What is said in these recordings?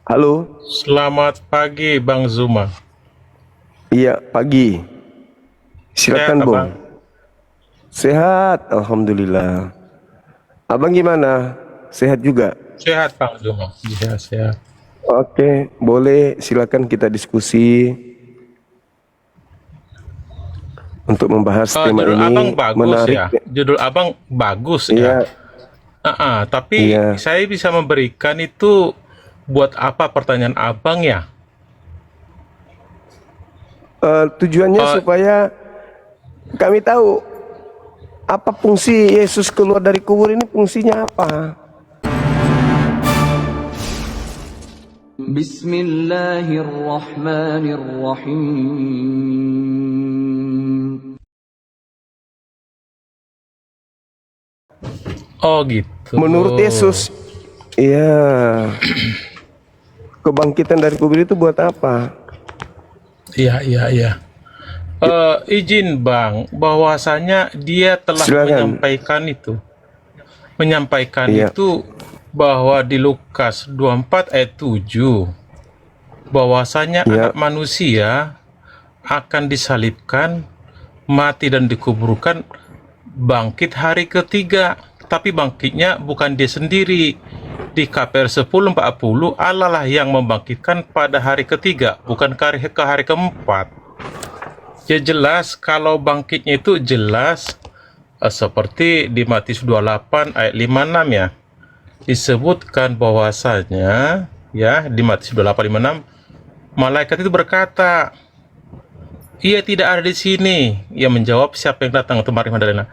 Halo, Selamat pagi Bang Zuma. iya pagi. Sehat Silakan Bung. Abang? Sehat, Alhamdulillah. Abang gimana? Sehat juga? Sehat Bang Zuma. Iya sehat. Oke, boleh silakan kita diskusi untuk membahas tema Judul Abang ini bagus menarik. ya. Judul Abang bagus ya. Iya, Tapi iya. saya bisa memberikan itu buat apa pertanyaan Abang ya? Tujuannya Eh, supaya kami tahu apa fungsi Yesus keluar dari kubur ini, fungsinya apa? بسم الله الرحمن الرحيم. oh gitu. Menurut Yesus, iya, kebangkitan dari kubur itu buat apa? Iya, iya, iya. Izin Bang, bahwasanya dia telah Silakan. menyampaikan Iya, itu bahwa di Lukas 24 ayat 7 bahwasanya anak iya. manusia akan disalibkan, mati dan dikuburkan, bangkit hari ketiga. Tapi bangkitnya bukan dia sendiri. Di KPR 10:40, Allah lah yang membangkitkan pada hari ketiga, bukan ke hari keempat. Ya jelas kalau bangkitnya itu jelas, seperti di Matius 28 ayat 56 ya. Disebutkan bahwasanya ya di Matius 28 56, malaikat itu berkata, ia tidak ada di sini. Ia menjawab, siapa yang datang untuk Maria Magdalena?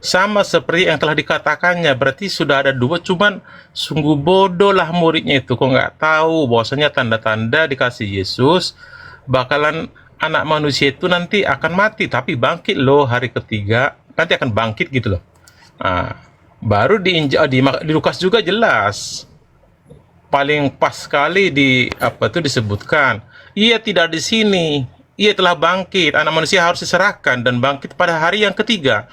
Sama seperti yang telah dikatakannya, berarti sudah ada dua, cuman sungguh bodoh lah muridnya itu. Kok nggak tahu bahwasanya tanda-tanda dikasih Yesus, bakalan anak manusia itu nanti akan mati, tapi bangkit loh hari ketiga, nanti akan bangkit gitu loh. Nah, baru di Lukas juga jelas, paling pas sekali di apa itu disebutkan, ia tidak di sini, ia telah bangkit, anak manusia harus diserahkan dan bangkit pada hari yang ketiga.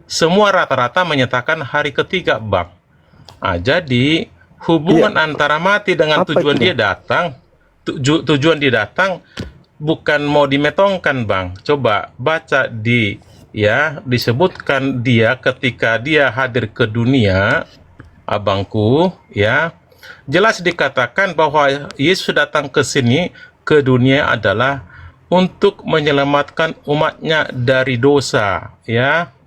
Semua rata-rata menyatakan hari ketiga Bang. Jadi Iya, hubungan antara mati dengan apa tujuan itu? dia datang, tujuan dia datang bukan mau dimetongkan Bang. Coba baca di, ya, disebutkan dia ketika dia hadir ke dunia, abangku, ya, jelas dikatakan bahwa Yesus datang ke sini, ke dunia adalah untuk menyelamatkan umatnya dari dosa, ya,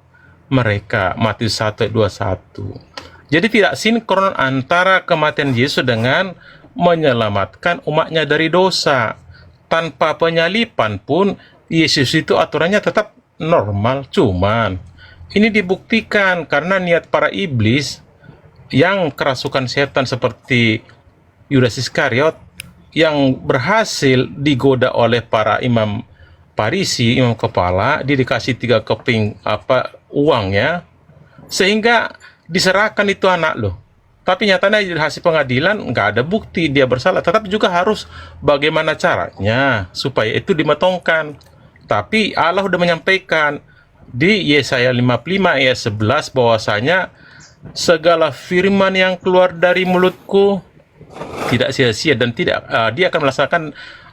mereka. Matius 1 ayat 21. Jadi tidak sinkron antara kematian Yesus dengan menyelamatkan umatnya dari dosa. Tanpa penyalipan pun Yesus itu aturannya tetap normal, cuman ini dibuktikan karena niat para iblis yang kerasukan setan seperti Yudas Iskariot yang berhasil digoda oleh para imam Farisi, imam kepala, dia dikasih 3 keping uangnya, sehingga diserahkan itu anak loh. Tapi nyatanya di hasil pengadilan nggak ada bukti dia bersalah. Tetapi juga harus bagaimana caranya supaya itu dimetongkan. Tapi Allah udah menyampaikan di Yesaya 55 ayat 11 bahwasanya segala firman yang keluar dari mulutku tidak sia-sia dan tidak dia akan melaksanakan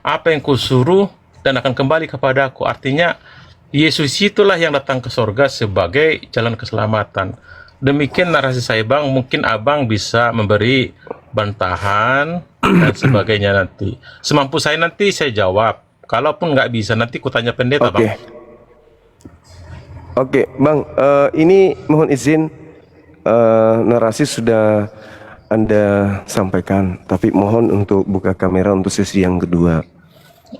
apa yang kusuruh dan akan kembali kepadaku. Artinya Yesus itulah yang datang ke sorga sebagai jalan keselamatan. Demikian narasi saya Bang, mungkin Abang bisa memberi bantahan dan sebagainya nanti. Semampu saya nanti saya jawab. Kalaupun nggak bisa nanti kutanya pendeta Bang. Oke, oke, Bang. Ini mohon izin, narasi sudah Anda sampaikan, tapi mohon untuk buka kamera untuk sesi yang kedua.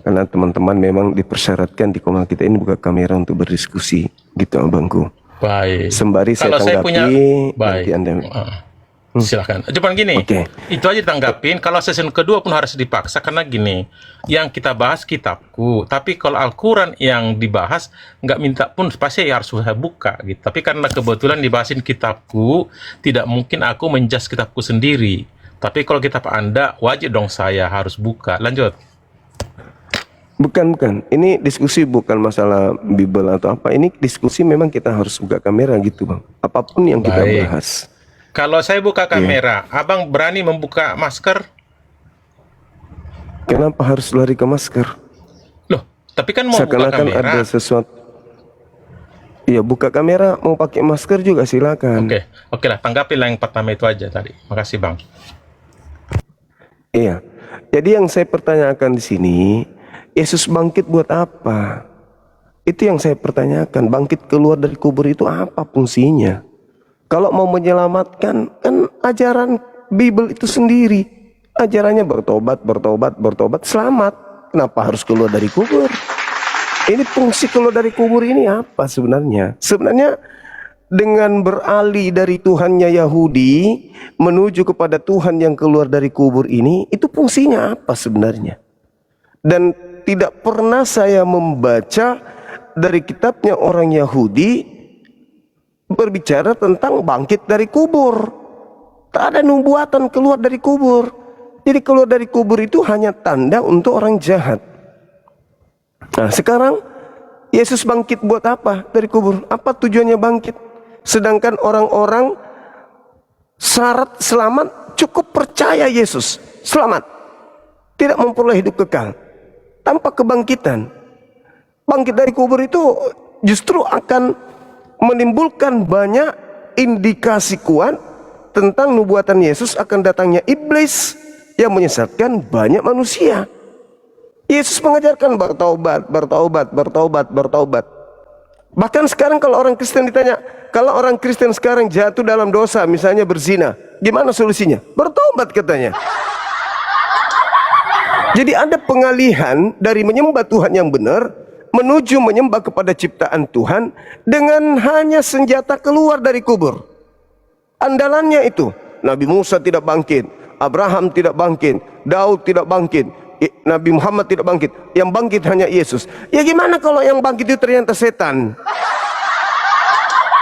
Karena teman-teman memang dipersyaratkan di Komal kita ini buka kamera untuk berdiskusi, gitu Abangku. Baik. Sembari saya Kalau saya tanggapi, punya, nanti baik. Anda. Silahkan. Cuman gini, Oke, itu aja ditanggapin. Kalau season kedua pun harus dipaksa karena gini, yang kita bahas kitabku. Tapi kalau Al-Quran yang dibahas nggak minta pun pasti harus saya buka gitu. Tapi karena kebetulan dibahasin kitabku, tidak mungkin aku menjas kitabku sendiri. Tapi kalau kitab Anda, wajib dong saya harus buka. Lanjut. bukan. Ini diskusi bukan masalah Bible atau apa. Ini diskusi memang kita harus buka kamera gitu, Bang. Apapun yang kita Baik. bahas. Kalau saya buka Oke. kamera, abang berani membuka masker? Kenapa harus lari ke masker? Loh, tapi kan mau buka Seakan-akan kamera. ada sesuatu. Iya, buka kamera, mau pakai masker juga silakan. Oke lah, tanggapi lah yang pertama itu aja tadi. Makasih Bang. Iya. Jadi yang saya pertanyakan di sini, Yesus bangkit buat apa? Itu yang saya pertanyakan. Bangkit keluar dari kubur itu apa fungsinya? Kalau mau menyelamatkan, kan ajaran Bible itu sendiri. Ajarannya bertobat, bertobat, bertobat, selamat. Kenapa harus keluar dari kubur? Ini fungsi keluar dari kubur ini apa sebenarnya? Sebenarnya dengan beralih dari Tuhannya Yahudi menuju kepada Tuhan yang keluar dari kubur ini, itu fungsinya apa sebenarnya? Dan tidak pernah saya membaca dari kitabnya orang Yahudi berbicara tentang bangkit dari kubur. Tak ada nubuatan keluar dari kubur. Jadi keluar dari kubur itu hanya tanda untuk orang jahat. Nah sekarang Yesus bangkit buat apa dari kubur? Apa tujuannya bangkit? Sedangkan orang-orang syarat selamat cukup percaya Yesus selamat, tidak memperoleh hidup kekal tanpa kebangkitan. Bangkit dari kubur itu justru akan menimbulkan banyak indikasi kuat tentang nubuatan Yesus akan datangnya iblis yang menyesatkan banyak manusia. Yesus mengajarkan bertaubat, bertaubat, bertaubat, bertaubat. Bahkan sekarang kalau orang Kristen ditanya, kalau orang Kristen sekarang jatuh dalam dosa, misalnya berzina, gimana solusinya? Bertobat katanya. Jadi ada pengalihan dari menyembah Tuhan yang benar menuju menyembah kepada ciptaan Tuhan dengan hanya senjata keluar dari kubur. Andalannya itu, Nabi Musa tidak bangkit, Abraham tidak bangkit, Daud tidak bangkit, Nabi Muhammad tidak bangkit, yang bangkit hanya Yesus. Ya gimana kalau yang bangkit itu ternyata setan?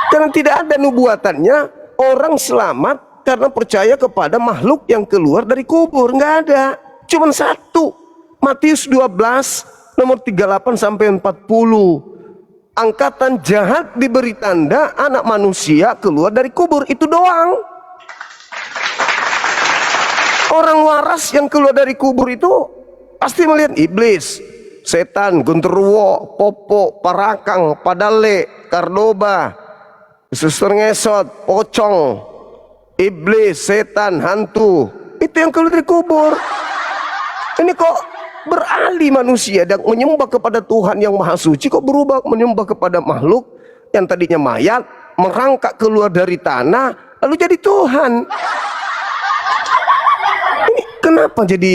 Karena tidak ada nubuatannya orang selamat karena percaya kepada makhluk yang keluar dari kubur. Nggak ada, cuma satu. Matius 12 nomor 38 sampai 40. Angkatan jahat diberi tanda anak manusia keluar dari kubur, itu doang. Orang waras yang keluar dari kubur itu pasti melihat iblis, setan, genderuwo, popo, parakang, padale, kardoba, suster ngesot, pocong, iblis, setan, hantu. Itu yang keluar dari kubur. Ini kok beralih manusia dan menyembah kepada Tuhan yang maha suci, kok berubah menyembah kepada makhluk yang tadinya mayat, merangkak keluar dari tanah, lalu jadi Tuhan. Ini kenapa jadi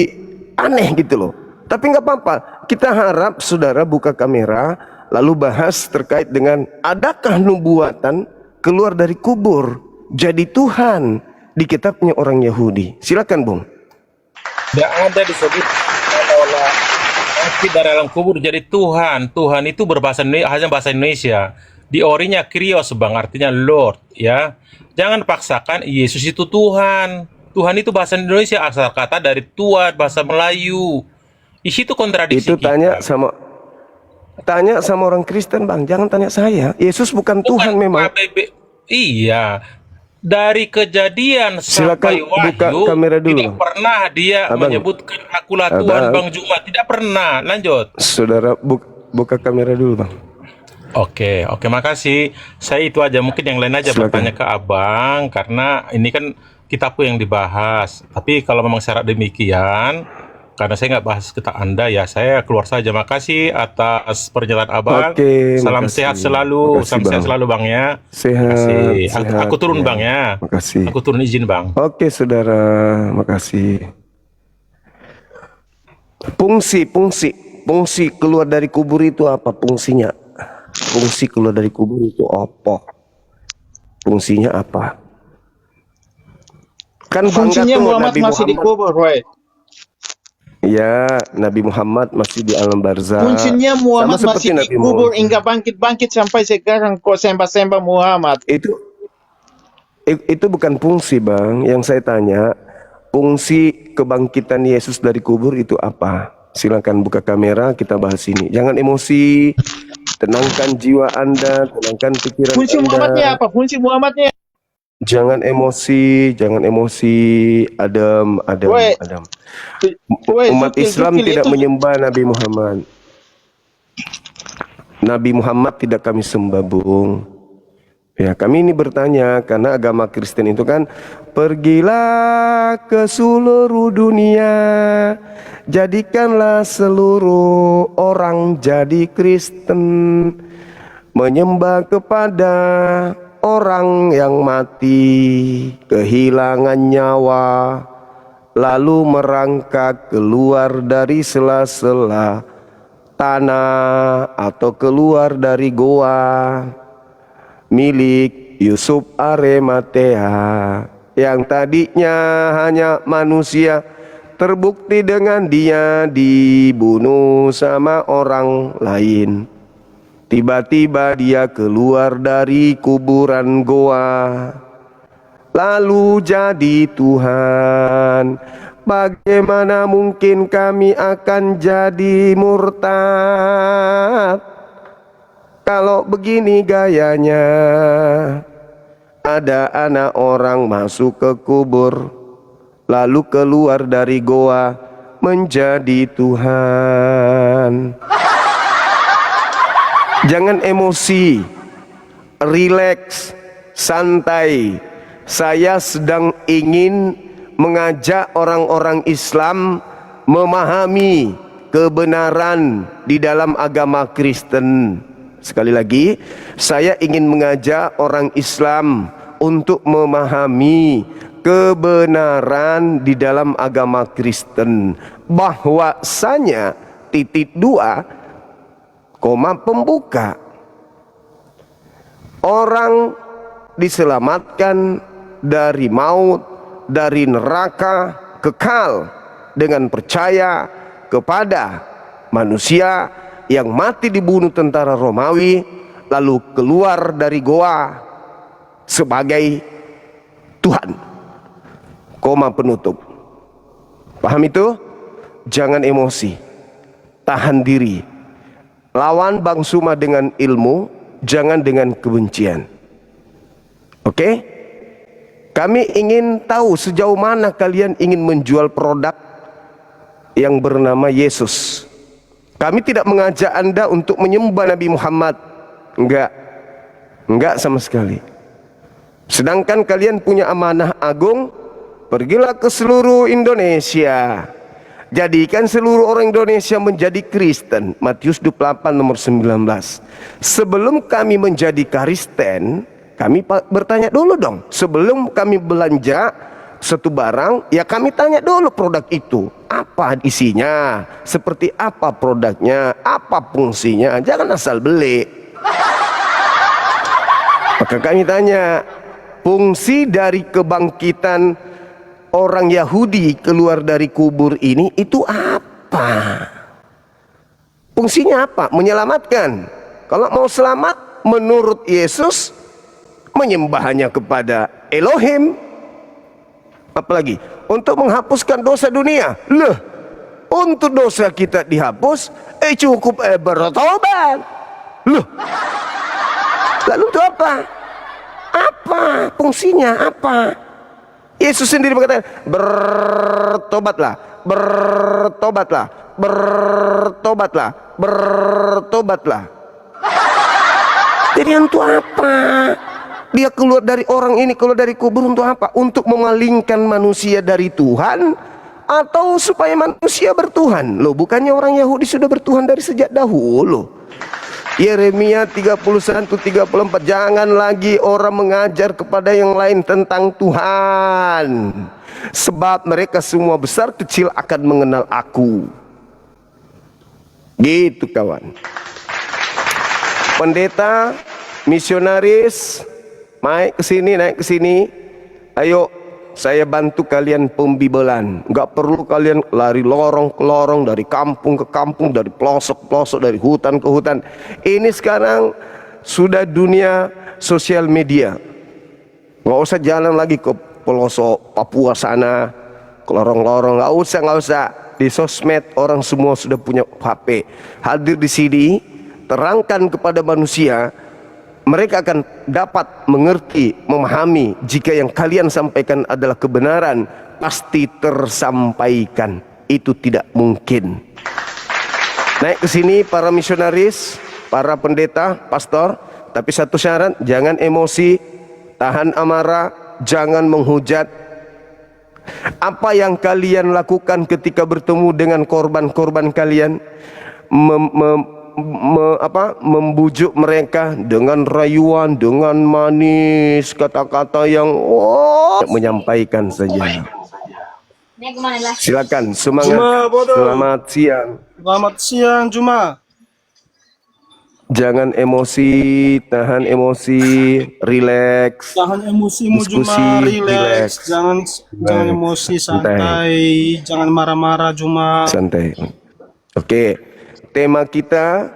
aneh gitu loh. Tapi nggak apa-apa, kita harap saudara buka kamera lalu bahas terkait dengan adakah nubuatan keluar dari kubur jadi Tuhan di kitabnya orang Yahudi. Silakan Bung. Tidak ada disebut kalau bangkit dari alam kubur jadi Tuhan. Tuhan itu berbahasa hanya bahasa Indonesia. Di orinya Kyrios Bang, artinya Lord ya. Jangan paksakan Yesus itu Tuhan. Tuhan itu bahasa Indonesia, asal kata dari Tuhan, bahasa Melayu. Di situ kontradiksi Itu kita. tanya sama orang Kristen Bang, jangan tanya saya. Yesus bukan Tuhan memang. Iya. Dari Kejadian sampai Silakan buka Wahyu kamera dulu. tidak pernah dia Abang. menyebutkan akulah Tuhan Bang Juma, tidak pernah. Lanjut. Saudara buka kamera dulu Bang. Oke, makasih. Saya itu aja, mungkin yang lain aja Silakan. bertanya ke Abang karena ini kan kitabku yang dibahas. Tapi kalau memang syarat demikian, karena saya nggak bahas kita Anda ya, saya keluar saja. Makasih atas pernyataan Abang. Oke, Salam makasih. sehat selalu. Makasih, Salam sehat Bang. selalu Bang ya. Sehat. Makasih. sehat, Aku turun ya. Bang ya. Makasih. Aku turun izin Bang. Oke saudara, makasih. Fungsi keluar dari kubur itu apa fungsinya? Fungsi keluar dari kubur itu apa? Fungsinya apa? Kan Fungsinya tuh Muhammad Nabi masih di Muhammad. kubur, Roy. Ya, Nabi Muhammad masih di alam barzah. Fungsinya Muhammad Sama masih seperti di Nabi kubur Muhammad. hingga bangkit-bangkit sampai sekarang kok sembah-sembah Muhammad. Itu bukan fungsi Bang. Yang saya tanya, fungsi kebangkitan Yesus dari kubur itu apa? Silakan buka kamera, kita bahas ini. Jangan emosi, tenangkan jiwa Anda, tenangkan pikiran Fungsi Anda. Muhammadnya apa? Fungsi Muhammadnya jangan emosi, Adam, Weh, Adam. weh, Umat Islam Zukil tidak itu menyembah Nabi Muhammad. Nabi Muhammad tidak kami sembah, Bung. Ya, kami ini bertanya karena agama Kristen itu kan, pergilah ke seluruh dunia, jadikanlah seluruh orang jadi Kristen, menyembah kepada orang yang mati, kehilangan nyawa, lalu merangkak keluar dari sela-sela tanah atau keluar dari goa milik Yusuf Arimatea yang tadinya hanya manusia, terbukti dengan dia dibunuh sama orang lain. Tiba-tiba dia keluar dari kuburan goa, lalu jadi Tuhan. Bagaimana mungkin kami akan jadi murtad kalau begini gayanya? Ada anak orang masuk ke kubur, lalu keluar dari goa menjadi Tuhan. Jangan emosi, rileks, santai. Saya sedang ingin mengajak orang-orang Islam memahami kebenaran di dalam agama Kristen. Sekali lagi, saya ingin mengajak orang Islam untuk memahami kebenaran di dalam agama Kristen, bahwasanya titik 2 koma pembuka, orang diselamatkan dari maut, dari neraka kekal dengan percaya kepada manusia yang mati dibunuh tentara Romawi lalu keluar dari goa sebagai Tuhan. Koma penutup. Paham itu? Jangan emosi, tahan diri, lawan Bang Suma dengan ilmu, jangan dengan kebencian. Oke? Kami ingin tahu sejauh mana kalian ingin menjual produk yang bernama Yesus. Kami tidak mengajak Anda untuk menyembah Nabi Muhammad. Enggak sama sekali. Sedangkan kalian punya amanah agung, pergilah ke seluruh Indonesia, jadikan seluruh orang Indonesia menjadi Kristen. Matius 28 nomor 19. Sebelum kami menjadi Kristen, kami bertanya dulu dong. Sebelum kami belanja satu barang, ya kami tanya dulu produk itu apa isinya, seperti apa produknya, apa fungsinya. Jangan asal beli. Maka kami tanya, fungsi dari kebangkitan orang Yahudi keluar dari kubur ini itu apa? Fungsinya apa? Menyelamatkan. Kalau mau selamat menurut Yesus, menyembahnya kepada Elohim. Apalagi untuk menghapuskan dosa dunia. Loh, untuk dosa kita dihapus, cukup bertobat. Loh, lalu itu apa? Apa fungsinya? Apa? Yesus sendiri berkata, bertobatlah, bertobatlah, bertobatlah, bertobatlah. Jadi untuk apa? Dia keluar dari orang ini, keluar dari kubur untuk apa? Untuk memalingkan manusia dari Tuhan, atau supaya manusia bertuhan? Loh, bukannya orang Yahudi sudah bertuhan dari sejak dahulu? Yeremia 31:34, jangan lagi orang mengajar kepada yang lain tentang Tuhan, sebab mereka semua besar kecil akan mengenal aku. Gitu kawan. Pendeta, misionaris, naik ke sini. Ayo, saya bantu kalian pembibelan. Nggak perlu kalian lari lorong ke lorong, dari kampung ke kampung, dari pelosok ke pelosok, dari hutan ke hutan. Ini sekarang sudah dunia sosial media. Nggak usah jalan lagi ke pelosok Papua sana, ke lorong-lorong. Nggak usah. Di sosmed orang semua sudah punya HP. Hadir di sini, terangkan kepada manusia mereka akan dapat mengerti, memahami jika yang kalian sampaikan adalah kebenaran, pasti tersampaikan. Itu tidak mungkin. Naik ke sini para misionaris, para pendeta, pastor, tapi satu syarat, jangan emosi, tahan amarah, jangan menghujat. Apa yang kalian lakukan ketika bertemu dengan korban-korban kalian? Membujuk mereka dengan rayuan, dengan manis, kata-kata yang menyampaikan saja. Silakan, semangat. Selamat siang. Selamat siang, Juma. Jangan emosi, tahan emosi, rileks. Tahan emosimu, Diskusi, Juma. relax. Relax. Jangan emosi, santai. Jangan marah-marah, Juma. Santai. Oke, tema kita,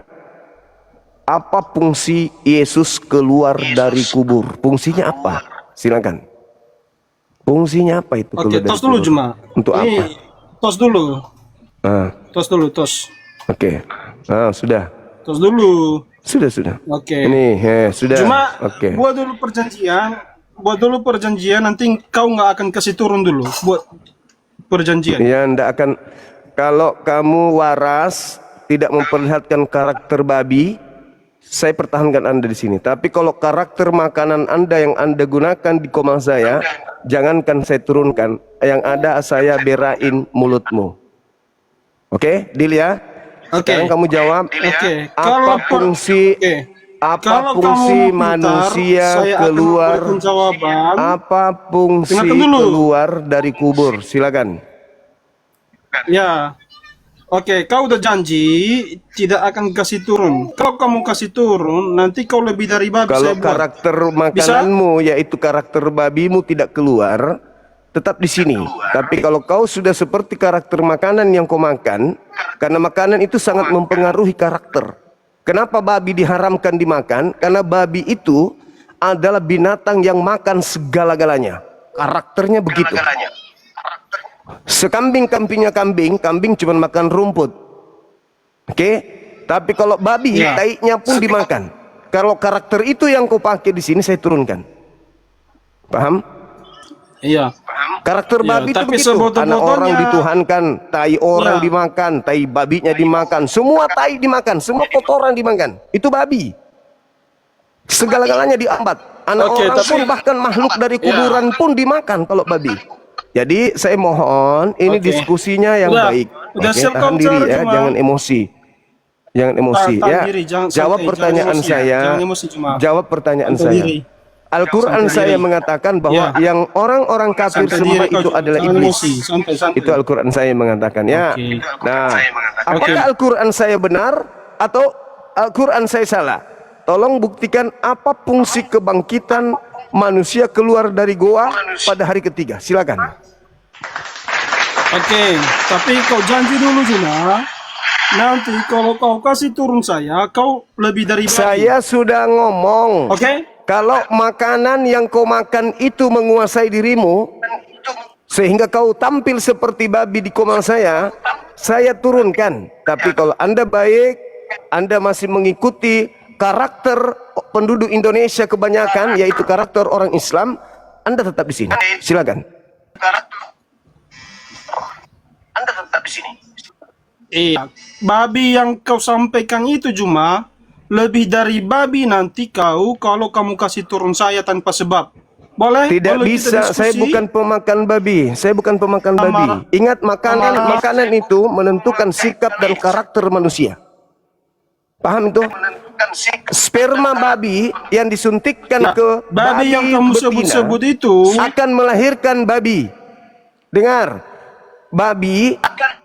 apa fungsi Yesus keluar dari kubur? Fungsinya apa? Silakan. Fungsinya apa itu? Oke, keluar dari tos dulu, kubur? Juma. Untuk Ini, apa? tos dulu. Ah, Tos dulu, tos. oke. Ah, sudah. Tos dulu. Sudah. Oke. Ini, sudah. Cuma Oke. buat dulu perjanjian, nanti kau nggak akan kasih turun dulu buat perjanjian. Ya, ndak akan. Kalau kamu waras, tidak memperlihatkan karakter babi, saya pertahankan Anda di sini. Tapi kalau karakter makanan Anda yang Anda gunakan di koma saya, jangankan saya turunkan. Yang ada saya berain mulutmu. Oke, deal ya? Oke. Sekarang kamu jawab. Oke. Apa fungsi Oke. apa Kalau fungsi kamu pintar, manusia saya akan keluar? memberikan jawaban. Apa fungsi Dengarkan dulu. keluar dari kubur? Silakan. Ya. Oke, kau udah janji tidak akan kasih turun. Kalau kamu kasih turun, nanti kau lebih dari babi Kalau saya buat. karakter makananmu yaitu karakter babimu tidak keluar, tetap di sini. Tapi kalau kau sudah seperti karakter makanan yang kau makan, karena makanan itu sangat mempengaruhi karakter. Kenapa babi diharamkan dimakan? Karena babi itu adalah binatang yang makan segala-galanya. Karakternya begitu. Sekambing-kambingnya kambing, kambing cuma makan rumput. Oke? Tapi kalau babi, Ya. taiknya pun dimakan. Kalau karakter itu yang kau pakai di sini saya turunkan. Paham? Iya. Karakter Ya, babi itu tapi begitu. Anak sebotol-botolnya- orang dituhankan, tai orang Ya. dimakan, tai babinya dimakan, semua tai dimakan, semua kotoran dimakan. Itu babi. Segala-galanya diambat. Anak Oke, orang tapi- pun bahkan makhluk dari kuburan pun dimakan kalau babi. Jadi saya mohon ini Oke. diskusinya yang Udah, baik. udah Oke, siap tahan kau diri bicara, ya, Cuma. jangan emosi. Jangan emosi Tahan ya. diri, jangan Jawab santai, pertanyaan jangan emosi. saya. Jangan emosi, Cuma. Jawab pertanyaan Santai saya. diri. Al-Quran Santai saya diri. mengatakan bahwa Ya. yang orang-orang kafir Santai sembah diri, kau itu adalah jangan iblis. emosi. Santai. Itu Al-Quran saya mengatakan ya. Oke. Nah, apakah Oke. Al-Quran saya benar atau Al-Quran saya salah? Tolong buktikan apa fungsi kebangkitan manusia keluar dari goa pada hari ketiga. Silakan. Oke, tapi kau janji dulu, Juma. Nanti kalau kau kasih turun saya, kau lebih dari babi. Saya sudah ngomong. Oke? Kalau makanan yang kau makan itu menguasai dirimu, sehingga kau tampil seperti babi di koma saya turunkan. Tapi kalau Anda baik, Anda masih mengikuti karakter penduduk Indonesia kebanyakan, yaitu karakter orang Islam, Anda tetap di sini. Silakan. Anda tetap di sini. Iya. Babi yang kau sampaikan itu, Juma, lebih dari babi nanti kau kalau kamu kasih turun saya tanpa sebab. Boleh? Tidak Boleh kita bisa, saya diskusi? bukan pemakan babi. Saya bukan pemakan babi. Amarah. Ingat, Amarah. makanan itu menentukan sikap dan karakter manusia. Paham itu? Sperma babi yang disuntikkan Ya, ke babi yang kamu betina sebut-sebut itu akan melahirkan babi. Dengar, babi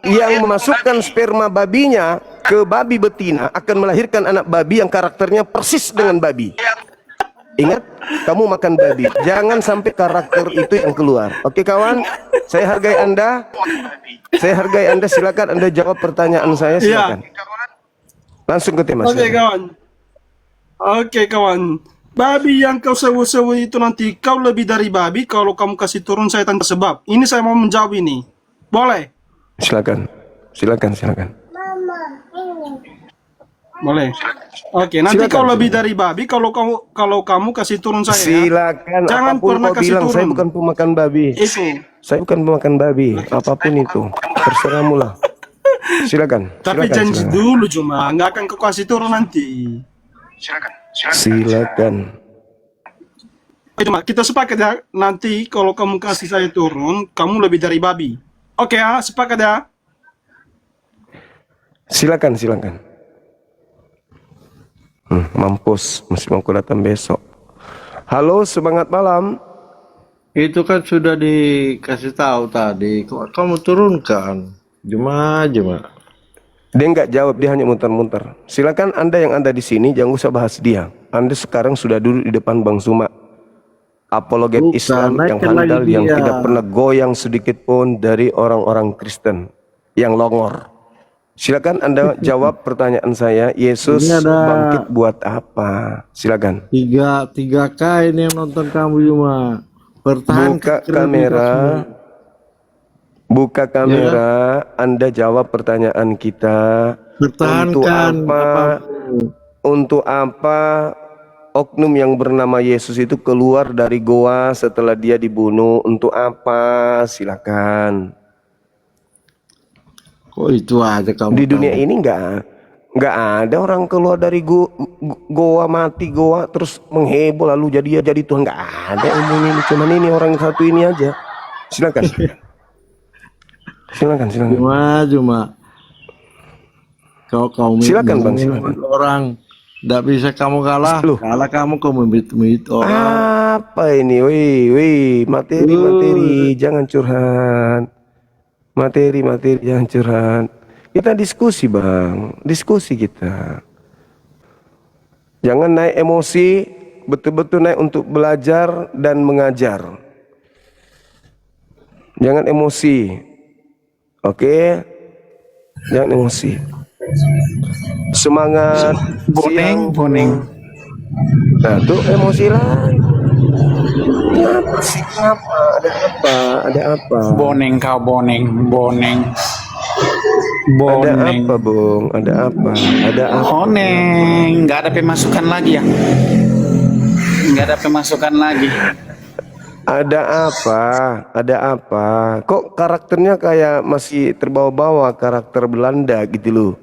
yang memasukkan sperma babinya ke babi betina akan melahirkan anak babi yang karakternya persis dengan babi. Ingat, kamu makan babi. Jangan sampai karakter itu yang keluar. Oke kawan, saya hargai Anda. Saya hargai Anda. Silakan Anda jawab pertanyaan saya. Silakan. Langsung ke tema. Oke, silakan. kawan. Oke, kawan. Babi yang kau sewa-sewa itu nanti kau lebih dari babi kalau kamu kasih turun saya tanpa sebab. Ini saya mau menjawab ini. Boleh? Silakan. Silakan. Boleh. Oke, nanti Silakan, kalau lebih silakan. dari babi, kalau kamu kasih turun saya ya. Silakan, Jangan apapun pernah kau kasih bilang, saya turun. bukan pemakan babi. Itu. Saya bukan pemakan babi, apapun itu. Terserahmu lah. Silakan, Tapi silakan, janji silakan. dulu cuma, nggak akan kau kasih turun nanti. Silakan. Cuma kita sepakat ya, nanti kalau kamu kasih saya turun, kamu lebih dari babi. Oke ya, sepakat ya. Silakan, silakan. Mampus, mesti mau aku datang besok. Halo, semangat malam. Itu kan sudah dikasih tahu tadi. Kok kamu turunkan? Cuma. Dia nggak jawab, dia hanya muter-muter. Silakan Anda yang ada di sini, jangan usah bahas dia. Anda sekarang sudah duduk di depan Bang Suma. Apologet Bukan, Islam yang naikkan lagi handal, yang dia. tidak pernah goyang sedikit pun dari orang-orang Kristen yang longor. Silakan Anda jawab pertanyaan saya. Yesus Ini ada bangkit buat apa? Silakan. tiga K ini yang nonton kamu cuma. Pertahankan Buka kredibilitasmu. kamera. Buka kamera. Anda jawab pertanyaan kita. Untuk Pertahankan apa? apapun. Untuk apa oknum yang bernama Yesus itu keluar dari goa setelah dia dibunuh? Untuk apa? Silakan. Kok itu aja kamu Di dunia tahu? ini nggak ada orang keluar dari goa mati goa terus mengheboh lalu jadi Tuhan, nggak ada ini cuman ini orang satu ini aja. Silakan. Silakan. Cuma. Kau Silakan, Bang, membuat silakan. orang. Tidak bisa kamu kalah. Loh. Kalah kamu kau memit orang. Apa ini? Wih, materi, jangan curhat. Materi, jangan curhat. Kita diskusi, Bang. Diskusi kita. Jangan naik emosi, betul-betul naik untuk belajar dan mengajar. Jangan emosi. Oke? Jangan emosi. Semangat. Siang. Boneng. Nah, tuh emosi lagi. Ini apa sih? Kenapa? Ada apa? Boneng kau boneng. Ada apa, Bung? Ada apa? Boneng. Nggak ada pemasukan lagi ya? Nggak ada pemasukan lagi. Ada apa? Kok karakternya kayak masih terbawa-bawa karakter Belanda gitu loh.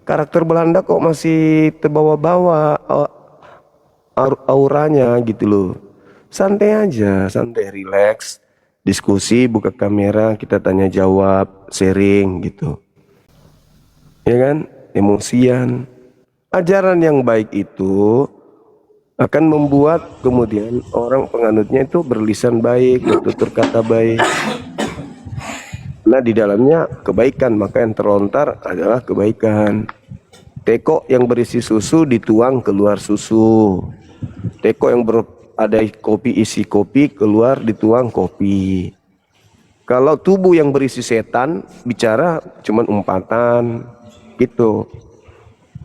Karakter Belanda kok masih terbawa-bawa auranya gitu loh. Santai aja, santai, relax. Diskusi, buka kamera, kita tanya jawab, sharing gitu. Ya kan? Emosian. Ajaran yang baik itu akan membuat kemudian orang penganutnya itu berlisan baik, bertutur kata baik. Nah, di dalamnya kebaikan, maka yang terlontar adalah kebaikan. Teko yang berisi susu dituang keluar susu. Teko yang ada kopi isi kopi keluar dituang kopi. Kalau tubuh yang berisi setan bicara cuman umpatan gitu.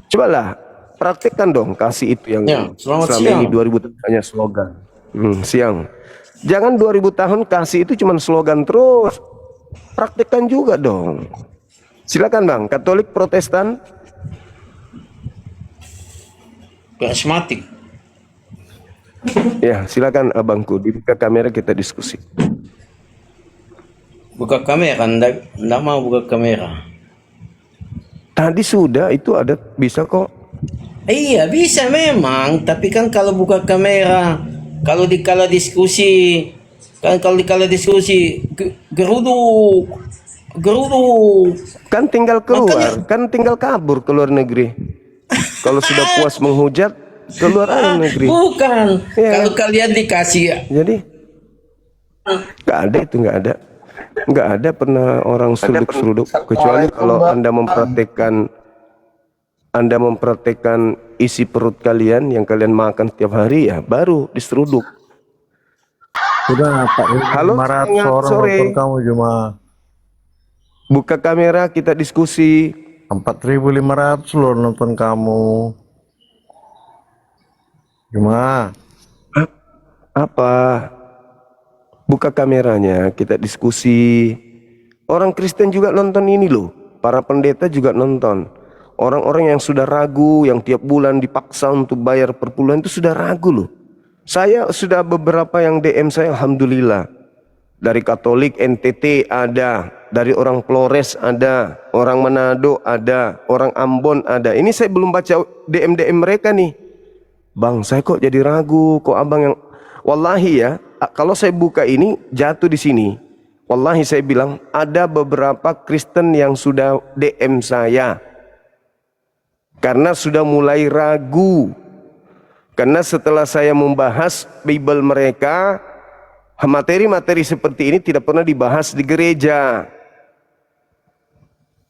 Cobalah praktekkan dong kasih itu yang Ya, selamat selama siang. ini 2000 tahun hanya slogan. Siang. Jangan 2000 tahun kasih itu cuman slogan terus. Praktekkan juga dong. Silakan Bang, Katolik, Protestan. Karismatik. Ya, silakan abangku, dibuka kamera kita diskusi. Buka kamera, ndak mau buka kamera. Tadi sudah itu ada bisa kok. Iya bisa memang, tapi kan kalau buka kamera, kalau dikala diskusi, geruduk. Kan tinggal keluar, kan tinggal kabur ke luar negeri. Kalau sudah puas menghujat, keluar aja negeri. Bukan, Iya. kalau kalian dikasih, Jadi nggak ada itu, nggak ada pernah orang seruduk kecuali kalau anda mempraktekkan isi perut kalian yang kalian makan setiap hari, ya baru diseruduk. Sudah Pak, Halo, 500 orang sore. nonton kamu cuma. Buka kamera kita diskusi. 4.500 loh nonton kamu. Cuma Apa? Buka kameranya, kita diskusi. Orang Kristen juga nonton ini loh. Para pendeta juga nonton. Orang-orang yang sudah ragu, yang tiap bulan dipaksa untuk bayar per bulan itu sudah ragu loh. Saya sudah beberapa yang DM saya, alhamdulillah. Dari Katolik NTT ada, dari orang Flores ada, orang Manado ada, orang Ambon ada. Ini saya belum baca DM-DM mereka nih. Bang, saya kok jadi ragu, kok abang yang... Wallahi ya, kalau saya buka ini jatuh di sini. Wallahi saya bilang ada beberapa Kristen yang sudah DM saya karena sudah mulai ragu. Karena setelah saya membahas Bible mereka, materi-materi seperti ini tidak pernah dibahas di gereja.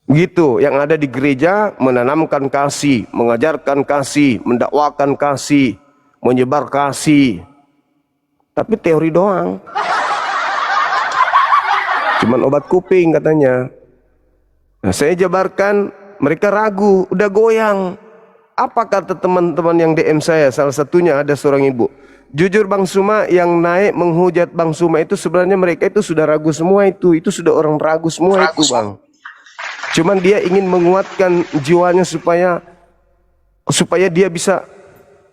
Gitu, yang ada di gereja menanamkan kasih, mengajarkan kasih, mendakwakan kasih, menyebar kasih. Tapi teori doang. Cuman obat kuping katanya. Nah, saya jabarkan, mereka ragu, udah goyang. Apa kata teman-teman yang DM saya? Salah satunya ada seorang ibu. Jujur Bang Suma, yang naik menghujat Bang Suma itu sebenarnya mereka itu sudah ragu semua itu. Itu sudah orang ragu semua itu Bang. Cuman dia ingin menguatkan jiwanya supaya dia bisa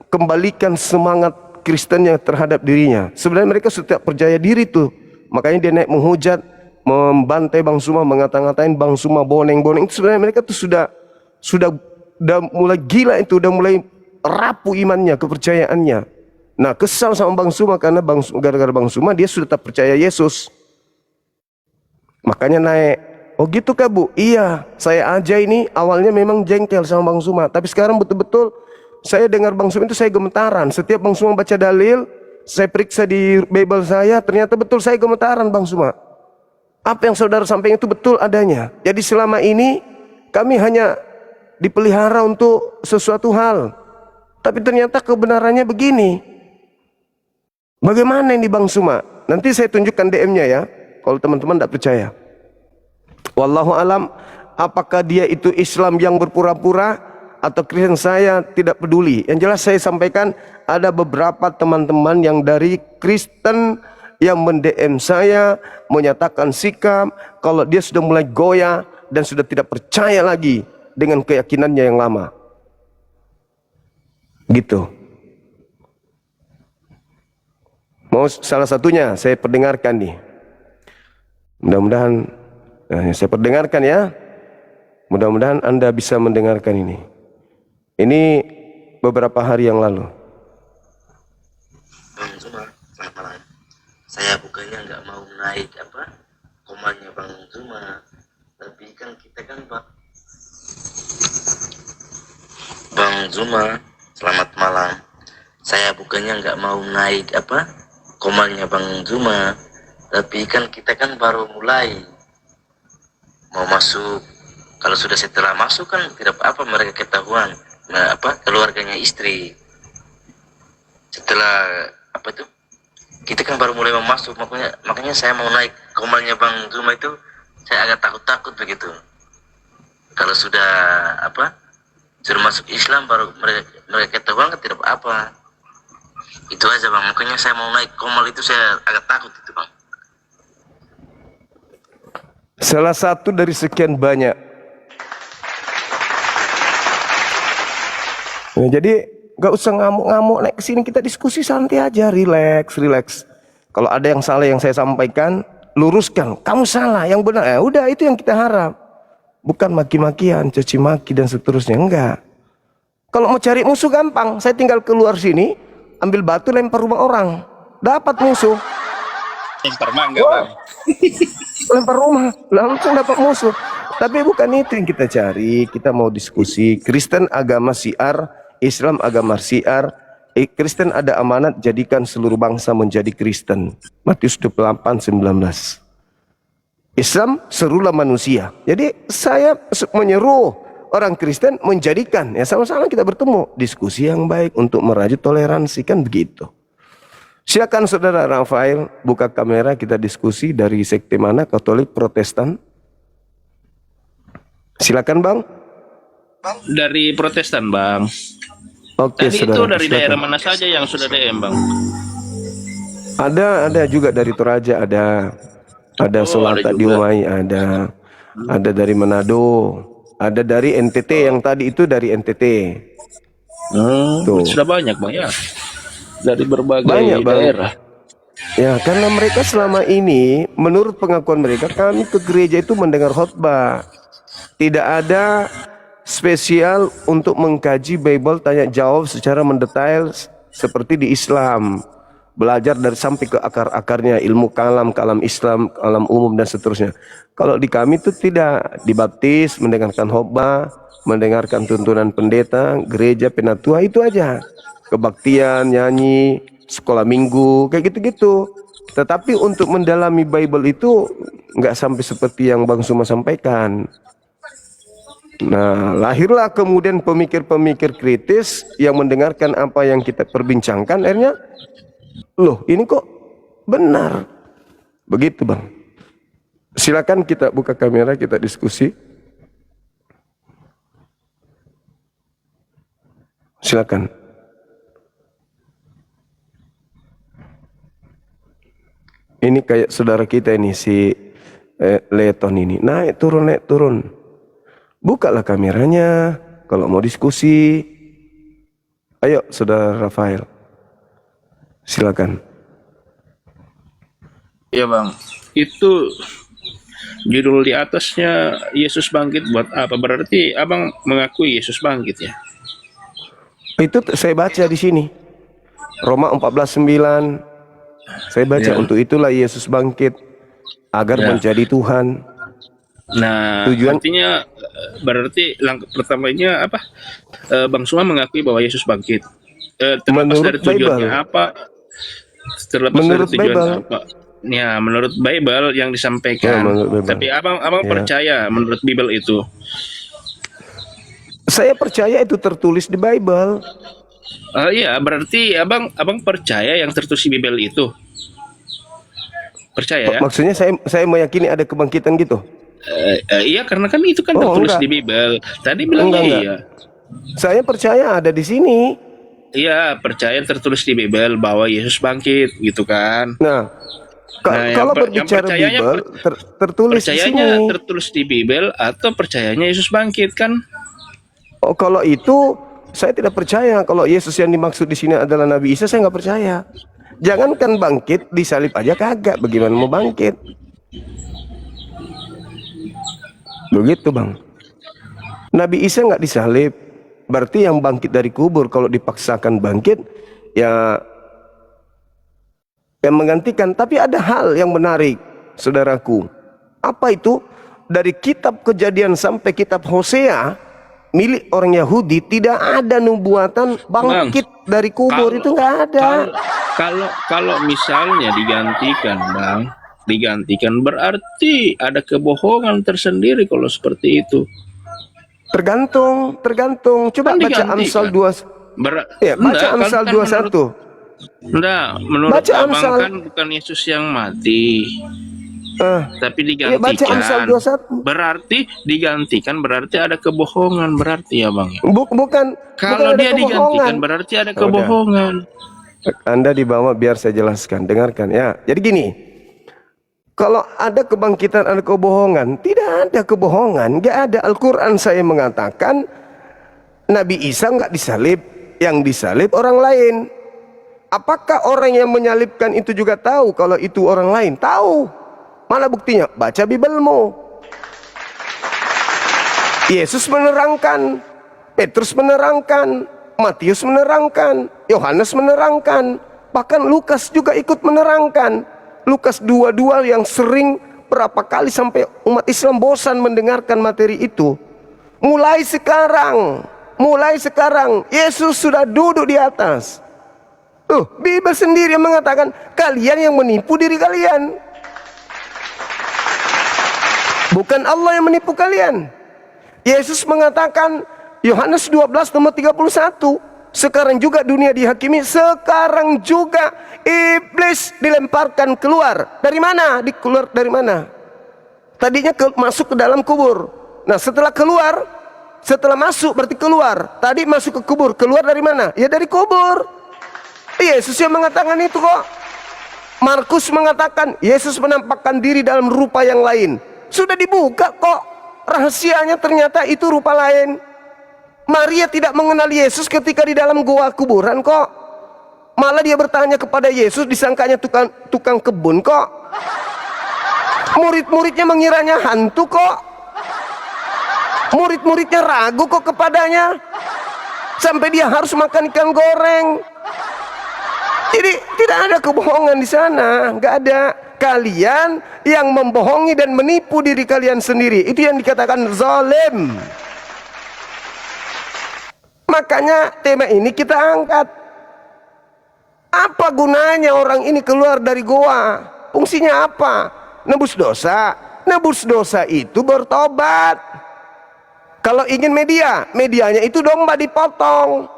kembalikan semangat Kristennya terhadap dirinya. Sebenarnya mereka sudah percaya diri tuh. Makanya dia naik menghujat, membantai Bang Suma, ngata-ngatain Bang Suma boneng-boneng. Itu sebenarnya mereka tuh sudah mulai gila itu, udah mulai rapuh imannya, kepercayaannya. Nah, kesal sama Bang Suma karena gara-gara Bang Suma dia sudah tak percaya Yesus. Makanya naik. Oh gitu kah Bu? Iya, saya aja ini awalnya memang jengkel sama Bang Suma, tapi sekarang betul-betul saya dengar Bang Suma itu saya gemetaran. Setiap Bang Suma baca dalil, saya periksa di Bible saya, ternyata betul saya gemetaran Bang Suma. Apa yang saudara sampaikan itu betul adanya. Jadi selama ini kami hanya dipelihara untuk sesuatu hal, tapi ternyata kebenarannya begini. Bagaimana ini Bang Suma? Nanti saya tunjukkan DM-nya ya, kalau teman-teman tidak percaya. Wallahu alam, apakah dia itu Islam yang berpura-pura atau Kristen, saya tidak peduli. Yang jelas saya sampaikan ada beberapa teman-teman yang dari Kristen yang mend-DM saya menyatakan sikap kalau dia sudah mulai goyah dan sudah tidak percaya lagi dengan keyakinannya yang lama. Gitu. Mau salah satunya saya perdengarkan nih. Mudah-mudahan saya perdengarkan ya. Mudah-mudahan Anda bisa mendengarkan ini. Ini beberapa hari yang lalu. Bang Zuma, selamat malam. Saya bukannya nggak mau naik komanya Bang Zuma, tapi kan kita kan Bang Zuma, selamat malam. Saya bukannya nggak mau naik komanya Bang Zuma, tapi kan kita kan baru mulai mau masuk. Kalau sudah setelah masuk kan tidak apa mereka ketahuan keluarganya istri. Setelah kita kan baru mulai mau masuk, makanya saya mau naik komalnya Bang Zuma itu saya agak takut begitu. Kalau sudah sudah masuk Islam baru mereka ketahuan kan tidak apa. Itu aja Bang, makanya saya mau naik komal itu saya agak takut itu Bang. Salah satu dari sekian banyak. Ya, jadi gak usah ngamuk-ngamuk naik ke sini, kita diskusi santai aja, relax. Kalau ada yang salah yang saya sampaikan, luruskan. Kamu salah, yang benar. Udah itu yang kita harap. Bukan maki-makian, caci maki dan seterusnya, enggak. Kalau mau cari musuh gampang, saya tinggal keluar sini, ambil batu lempar rumah orang, dapat musuh. Lempar mangga Bang. Lempar rumah, langsung dapat musuh. Tapi bukan itu yang kita cari. Kita mau diskusi. Kristen agama syiar, Islam agama syiar. Kristen ada amanat jadikan seluruh bangsa menjadi Kristen. Matius 28:19. Islam serulah manusia. Jadi saya menyeru orang Kristen menjadikan, ya sama-sama kita bertemu, diskusi yang baik untuk merajut toleransi, kan begitu. Silakan Saudara Rafael buka kamera, kita diskusi dari sekte mana, Katolik, Protestan. Silakan Bang. Dari Protestan Bang. Oke, Tadi Saudara, itu dari silakan. daerah mana saja yang sudah DM Bang? Ada juga dari Toraja, ada ada Solata juga. Diumai, ada dari Manado, Ada dari NTT yang tadi itu dari NTT. Tuh. Sudah banyak bang ya, dari berbagai Banyak, Bang. daerah. Ya, karena mereka selama ini, menurut pengakuan mereka, kami ke gereja itu mendengar khotbah. Tidak ada spesial untuk mengkaji Bible tanya jawab secara mendetail seperti di Islam. Belajar dari sampai ke akar-akarnya, ilmu kalam, kalam Islam, kalam umum dan seterusnya. Kalau di kami itu tidak, dibaptis, mendengarkan khotbah, mendengarkan tuntunan pendeta, gereja, penatua, itu aja. Kebaktian, nyanyi, sekolah minggu, kayak gitu-gitu. Tetapi untuk mendalami Bible itu nggak sampai seperti yang Bang Suma sampaikan. Nah, lahirlah kemudian pemikir-pemikir kritis yang mendengarkan apa yang kita perbincangkan, akhirnya, loh ini kok benar. Begitu Bang. Silakan kita buka kamera, kita diskusi. Silakan. Ini kayak saudara kita ini si Leton ini, naik turun. Bukalah kameranya kalau mau diskusi. Ayo saudara Rafael, silakan. Ya bang, itu judul di atasnya Yesus bangkit buat apa? Berarti abang mengakui Yesus bangkit ya? Itu saya baca di sini, Roma 14:9. Saya baca, untuk itulah Yesus bangkit agar menjadi Tuhan. Nah, Tujuan- artinya berarti langkah pertamanya apa? Bang Suma mengakui bahwa Yesus bangkit. Terlepas Menurut dari tujuannya Bible. apa? Terlepas Menurut dari tujuannya Bible. apa? Ya, menurut Bible yang Ya, disampaikan. menurut Bible. Tapi abang Ya. percaya menurut Bible itu? Saya percaya itu tertulis di Bible. Iya, berarti abang percaya yang tertulis di Bible itu? Percaya ya? Maksudnya saya meyakini ada kebangkitan gitu. Iya, karena kan itu kan Oh, tertulis enggak. di Bible. Tadi bilangnya Enggak. iya. Saya percaya ada di sini. Iya, percaya tertulis di Bible bahwa Yesus bangkit, gitu kan? Nah, Nah, kalau yang berbicara percayanya Bible tertulis di sini. Percayanya tertulis di Bible atau percayanya Yesus bangkit kan? Oh, kalau itu saya tidak percaya. Kalau Yesus yang dimaksud di sini adalah Nabi Isa, saya nggak percaya. Jangankan bangkit, disalib aja kagak. Bagaimana mau bangkit? Begitu Bang. Nabi Isa nggak disalib, berarti yang bangkit dari kubur kalau dipaksakan bangkit, ya yang menggantikan. Tapi ada hal yang menarik, saudaraku. Apa itu? Dari kitab Kejadian sampai kitab Hosea, milik orang Yahudi, tidak ada nubuatan bangkit dari kubur. Itu nggak ada. Kalau misalnya digantikan berarti ada kebohongan tersendiri kalau seperti itu. Tergantung. Coba Kan baca digantikan. Amsal 2. Ya, baca Amsal 21. Menurut Baca abang Amsal. kan bukan Yesus yang mati, tapi Ya, baca Amsal digantikan. 21. Berarti digantikan berarti ada kebohongan berarti ya bang. Bukan. Kalau bukan ada dia digantikan kebohongan. berarti ada Udah. kebohongan. Anda dibawa biar saya jelaskan. Dengarkan ya. Jadi gini. Kalau ada kebangkitan, ada kebohongan. Tidak ada kebohongan. Nggak ada. Al-Quran saya mengatakan Nabi Isa nggak disalib. Yang disalib orang lain. Apakah orang yang menyalibkan itu juga tahu kalau itu orang lain? Tahu. Mana buktinya? Baca Biblemu. Yesus menerangkan. Petrus menerangkan. Matius menerangkan. Yohanes menerangkan. Bahkan Lukas juga ikut menerangkan. Lukas 22 yang sering berapa kali sampai umat Islam bosan mendengarkan materi itu. Mulai sekarang Yesus sudah duduk di atas. Bible sendiri yang mengatakan kalian yang menipu diri kalian. Bukan Allah yang menipu kalian. Yesus mengatakan Yohanes 12 nomor 31. Sekarang juga dunia dihakimi. Sekarang juga iblis dilemparkan keluar. Dari mana? Keluar dari mana? Tadinya masuk ke dalam kubur. Nah setelah keluar, setelah masuk berarti keluar. Tadi masuk ke kubur. Keluar dari mana? Ya dari kubur. Yesus yang mengatakan itu kok. Markus mengatakan Yesus menampakkan diri dalam rupa yang lain. Sudah dibuka kok. rahasianya ternyata itu rupa lain. Maria tidak mengenal Yesus ketika di dalam gua kuburan kok. Malah dia bertanya kepada Yesus, disangkanya tukang kebun kok. Murid-muridnya mengiranya hantu kok. Murid-muridnya ragu kok kepadanya. Sampai dia harus makan ikan goreng. Jadi tidak ada kebohongan di sana, nggak ada. Kalian yang membohongi dan menipu diri kalian sendiri, itu yang dikatakan zalim. Makanya tema ini kita angkat. Apa gunanya orang ini keluar dari goa? Fungsinya apa? Nebus dosa. Nebus dosa itu bertobat. Kalau ingin medianya itu domba dipotong,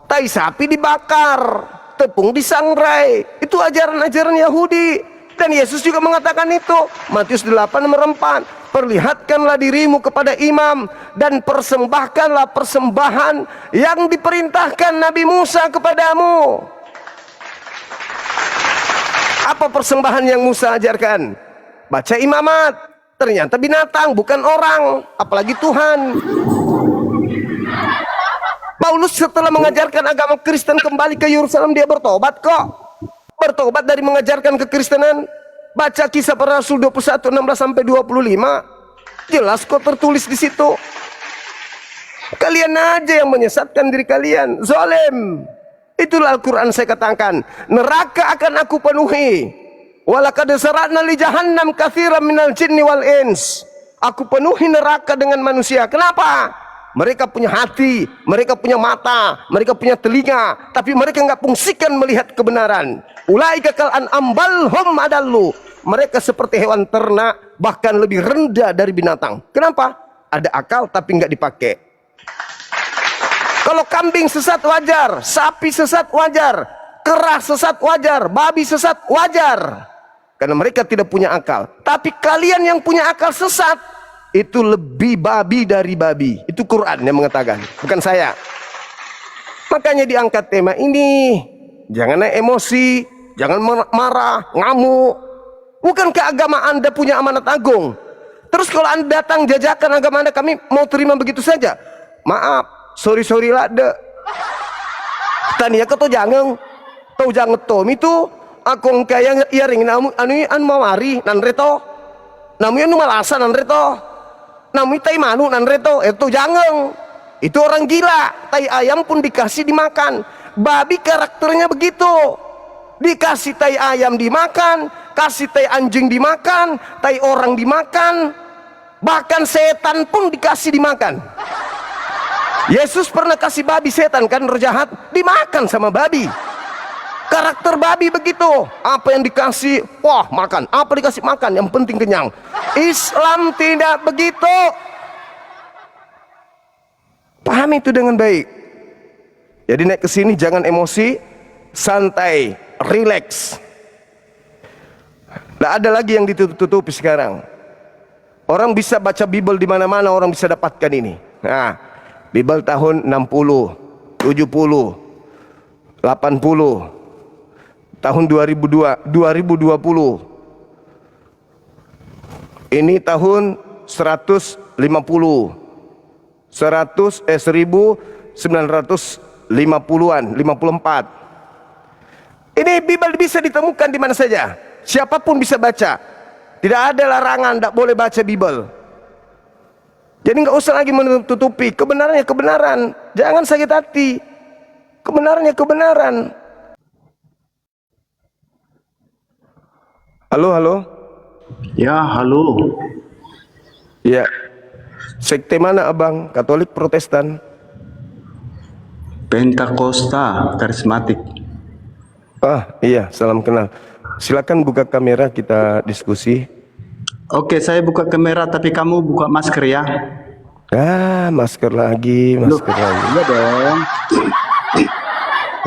tai sapi dibakar, tepung disangrai. Itu ajaran-ajaran Yahudi. Dan Yesus juga mengatakan itu. Matius 8:4. Perlihatkanlah dirimu kepada imam dan persembahkanlah persembahan yang diperintahkan Nabi Musa kepadamu. Apa persembahan yang Musa ajarkan? Baca imamat. Ternyata binatang, bukan orang, apalagi Tuhan. Paulus setelah mengajarkan agama Kristen kembali ke Yerusalem, dia bertobat kok. Bertobat dari mengajarkan kekristenan. Baca Kisah Para Rasul 21:16-25. Jelas kok tertulis di situ. Kalian aja yang menyesatkan diri kalian, zalim. Itulah Al-Quran saya katakan, neraka akan aku penuhi. Walaqad zara'na li jahannam katsiran minal jinni wal ins. Aku penuhi neraka dengan manusia. Kenapa? Mereka punya hati, mereka punya mata, mereka punya telinga, tapi mereka nggak fungsikan melihat kebenaran. Ulaika kal an'am bal hum adallu. Mereka seperti hewan ternak, bahkan lebih rendah dari binatang. Kenapa? Ada akal tapi nggak dipakai. Kalau kambing sesat wajar, sapi sesat wajar, kera sesat wajar, babi sesat wajar. Karena mereka tidak punya akal. Tapi kalian yang punya akal sesat, itu lebih babi dari babi. Itu Quran yang mengatakan, bukan saya. Makanya diangkat tema ini. Jangan naik emosi, jangan marah, ngamuk. Bukankah agama Anda punya amanat agung? Terus kalau Anda datang jajakan agama Anda, kami mau terima begitu saja? Maaf, sorry lah deh. Tania kau jangan tom itu aku kaya iaring anu mawari nan reto. Namu anu malasa nan reto. Namu tai manu nan reto. Itu jangan. Itu orang gila. Tai ayam pun dikasih dimakan. Babi karakternya begitu. Dikasih tai ayam dimakan, kasih tai anjing dimakan, tai orang dimakan, bahkan setan pun dikasih dimakan. Yesus pernah kasih babi setan kan, roh jahat, dimakan sama babi. Karakter babi begitu. Apa yang dikasih, wah makan. Apa dikasih makan, yang penting kenyang. Islam tidak begitu. Pahami itu dengan baik. Jadi naik ke sini jangan emosi, santai, relax. Tidak ada lagi yang ditutup-tutupi sekarang. Orang bisa baca Bible di mana-mana, orang bisa dapatkan ini. Nah, Bible tahun 60, 70, 80, tahun 2020. Ini tahun 150. 1950-an, 54. Ini Bible bisa ditemukan di mana saja. Siapapun bisa baca. Tidak ada larangan, tidak boleh baca Bible. Jadi nggak usah lagi menutupi. Kebenarannya kebenaran. Jangan sakit hati. Kebenarannya kebenaran. Halo. Ya, halo. Ya. Sekte mana abang? Katolik, Protestan? Pentakosta, karismatik. Ah iya, salam kenal. Silakan buka kamera, kita diskusi. Oke, saya buka kamera tapi kamu buka masker ya. Masker lagi. Iya dong.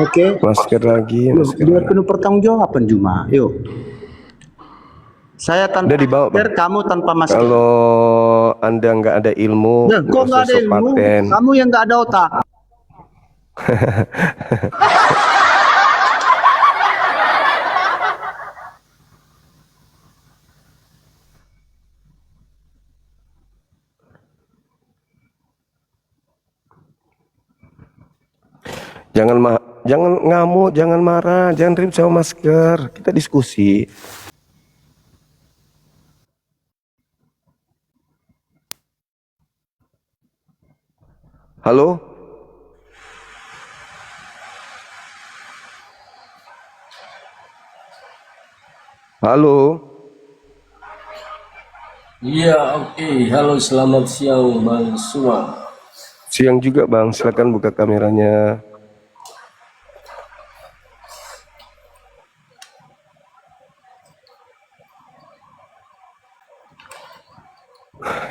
Oke. Masker lagi. Biar penuh pertanggungjawaban Juma. Yuk. Saya tanpa Udah dibawa, masker, Bang. kamu tanpa masker. Kalau Anda nggak ada ilmu, Nah, kok nggak ada sosok ilmu? paten. Kamu yang nggak ada otak. Jangan ngamuk, jangan marah, jangan ribut sama masker. Kita diskusi. Halo? Halo? Iya, oke. Halo, selamat siang Bang semua. Siang juga Bang, silakan buka kameranya.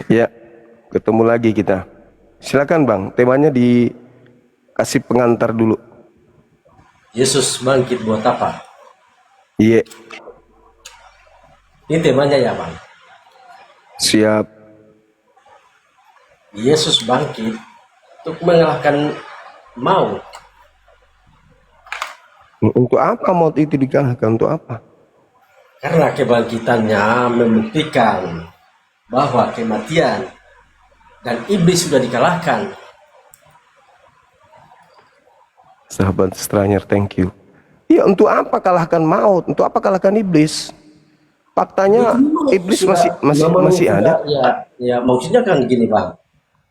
Ya, ketemu lagi kita. Silakan Bang, temanya dikasih pengantar dulu. Yesus bangkit buat apa? Iya, Ini temanya ya Bang. siap. Yesus bangkit untuk mengalahkan maut. Untuk apa maut itu dikalahkan? Untuk apa? Karena kebangkitannya membuktikan bahwa kematian dan iblis sudah dikalahkan. Sahabat Stranger, thank you. Ya, untuk apa kalahkan maut? Untuk apa kalahkan iblis? Faktanya iblis masih ada. Ya, maksudnya kan gini Bang.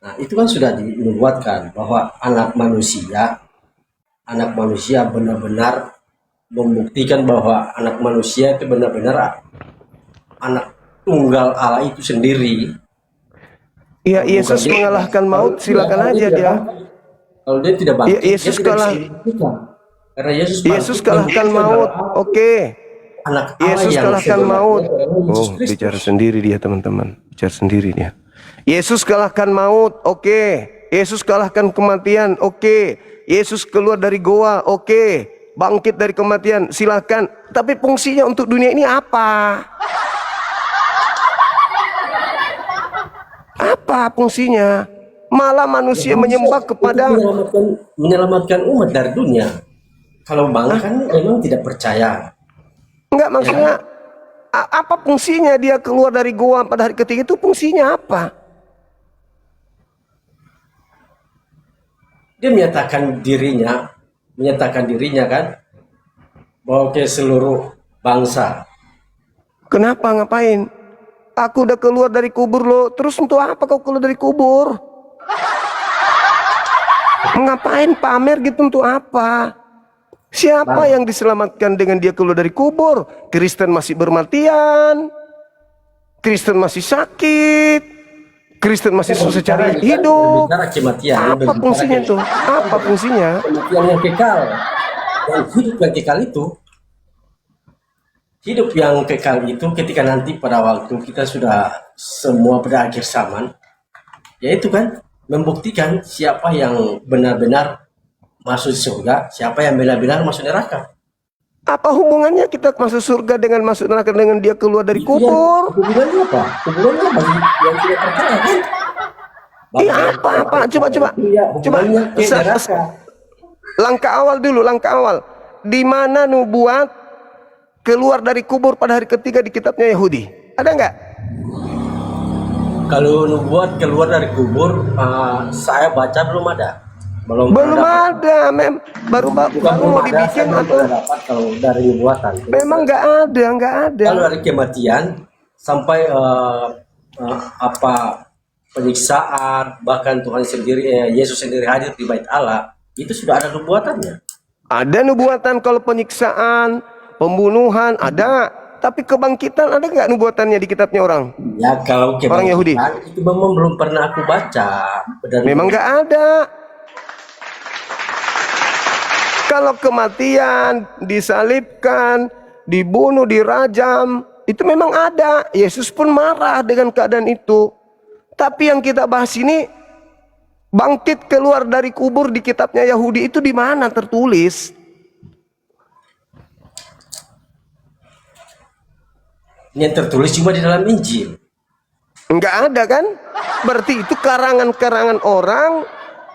Nah, itu kan sudah dinubuatkan bahwa anak manusia benar-benar membuktikan bahwa anak manusia itu benar-benar anak tunggal Allah itu sendiri. Ya, Yesus mengalahkan maut, silakan aja dia. Kalau dia tidak bangkit, Ya, Yesus dia tidak kalah. bisa dibuktikan. Karena Yesus Yesus bangkit, kalahkan Yesus maut. adalah Oke. anak Allah Yesus yang kalahkan sebenarnya maut. adalah Yesus Oh, Kristus. bicara sendiri dia, teman-teman. Bicara sendiri dia. Yesus kalahkan maut. Oke. Yesus kalahkan kematian. Oke. Yesus keluar dari goa. Oke. Bangkit dari kematian. Silakan. Tapi fungsinya untuk dunia ini apa? Apa fungsinya? Malah manusia menyembah kepada menyelamatkan umat dari dunia. Kalau Bang kan memang tidak percaya. enggak, maksudnya apa fungsinya dia keluar dari goa pada hari ketiga itu fungsinya apa? Dia menyatakan dirinya kan bahwa ke seluruh bangsa. Kenapa, ngapain? Aku udah keluar dari kubur lo, terus untuk apa kau keluar dari kubur? Ngapain pamer gitu, untuk apa? Siapa yang diselamatkan dengan dia keluar dari kubur? Kristen masih bermatian, Kristen masih sakit, Kristen masih susah cari hidup. Berbicara kematian. Apa fungsinya itu? Apa fungsinya? Kematian yang kekal. Dan hidup yang kekal itu. Hidup yang kekal itu ketika nanti pada waktu kita sudah semua pada akhir zaman. Yaitu kan membuktikan siapa yang benar-benar masuk surga, siapa yang benar-benar masuk neraka. Apa hubungannya kita masuk surga dengan masuk neraka dengan dia keluar dari kubur? Hubungannya apa? Hubungannya bagi yang tidak percaya kan? Iya, apa? Coba. Iya, hubungannya ke neraka. Langkah awal. Di mana nubuat keluar dari kubur pada hari ketiga di kitabnya Yahudi? Ada nggak? Kalau nubuat keluar dari kubur, saya baca belum ada. Belum ada, baru mau dibikin atau dapat kalau dari nubuatan. memang nggak ada. Kalau dari kematian sampai penyiksaan, bahkan Tuhan sendiri, Yesus sendiri hadir di bait Allah, itu sudah ada nubuatannya. Ada nubuatan kalau penyiksaan, pembunuhan ada, tapi kebangkitan ada nggak nubuatannya di kitabnya orang? Ya kalau Orang Yahudi itu memang belum pernah aku baca. memang nggak ada. Kalau kematian, disalibkan, dibunuh, dirajam, itu memang ada. Yesus pun marah dengan keadaan itu. Tapi yang kita bahas ini, bangkit keluar dari kubur di kitabnya Yahudi itu di mana tertulis? Yang tertulis cuma di dalam Injil. Enggak ada kan? Berarti itu karangan-karangan orang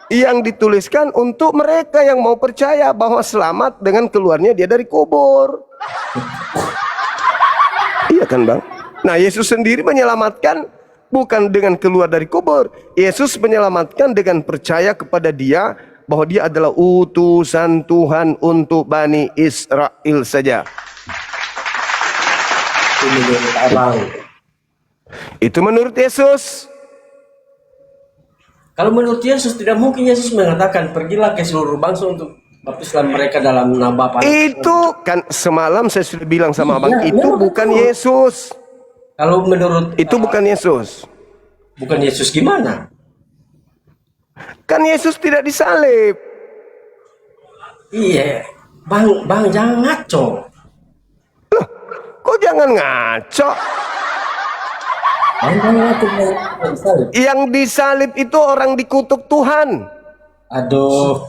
yang dituliskan untuk mereka yang mau percaya bahwa selamat dengan keluarnya dia dari kubur. Iya kan Bang? Nah, Yesus sendiri menyelamatkan bukan dengan keluar dari kubur. Yesus menyelamatkan dengan percaya kepada dia bahwa dia adalah utusan Tuhan untuk Bani Israel saja. Ini menurut abang. Itu menurut Yesus. Kalau menurut Yesus tidak mungkin Yesus mengatakan pergilah ke seluruh bangsa untuk baptislah mereka dalam nama Bapa. Itu kan semalam saya sudah bilang sama abang, Iya, itu memang bukan betul. Yesus. Kalau menurut Itu bukan Yesus. bukan Yesus gimana? Kan Yesus tidak disalib. Iya, bang jangan ngaco. Kok jangan ngaco? Bang jangan ngaco. Bang. Yang disalib itu orang dikutuk Tuhan. Aduh,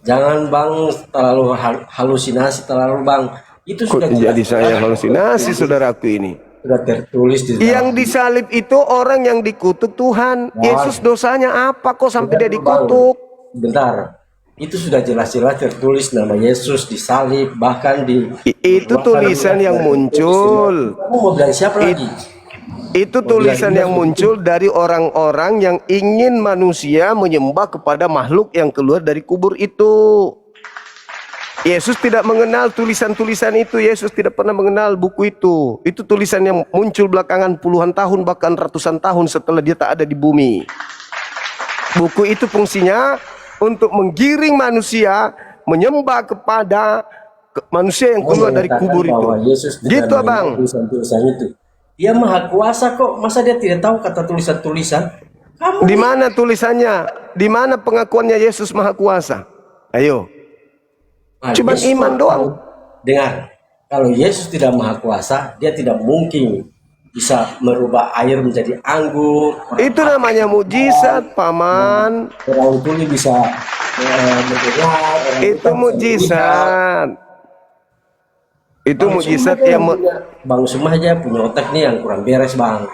jangan bang terlalu halusinasi terlalu bang. Itu Kok sudah jadi jelas. saya halusinasi saudaraku ini? Sudah tertulis di Yang disalib itu orang yang dikutuk Tuhan. Yesus dosanya apa kok sampai dia dikutuk? Bentar, itu sudah jelas-jelas tertulis nama Yesus disalib bahkan di. Itu tulisan yang muncul. Kamu mau bilang siapa lagi? Itu tulisan yang muncul dari orang-orang yang ingin manusia menyembah kepada makhluk yang keluar dari kubur itu. Yesus tidak mengenal tulisan-tulisan itu. Yesus tidak pernah mengenal buku itu. Itu tulisan yang muncul belakangan puluhan tahun bahkan ratusan tahun setelah dia tak ada di bumi. Buku itu fungsinya untuk menggiring manusia menyembah kepada manusia yang keluar dari kubur itu. Yesus Gitu abang. Tulisan-tulisan itu. Dia maha kuasa kok. Masa dia tidak tahu kata tulisan-tulisan? Kamu Di mana tulisannya? Di mana pengakuannya Yesus maha kuasa? Ayo. Cuman Yesus iman maha- doang. Dengar, kalau Yesus tidak maha kuasa, dia tidak mungkin bisa merubah air menjadi anggur. Itu namanya mujizat, paman. Orang tuli bisa mendengar. orang Itu buta bisa mujizat. Itu Bang mujizat Suma aja yang Bang Suma aja punya otak nih yang kurang beres bang.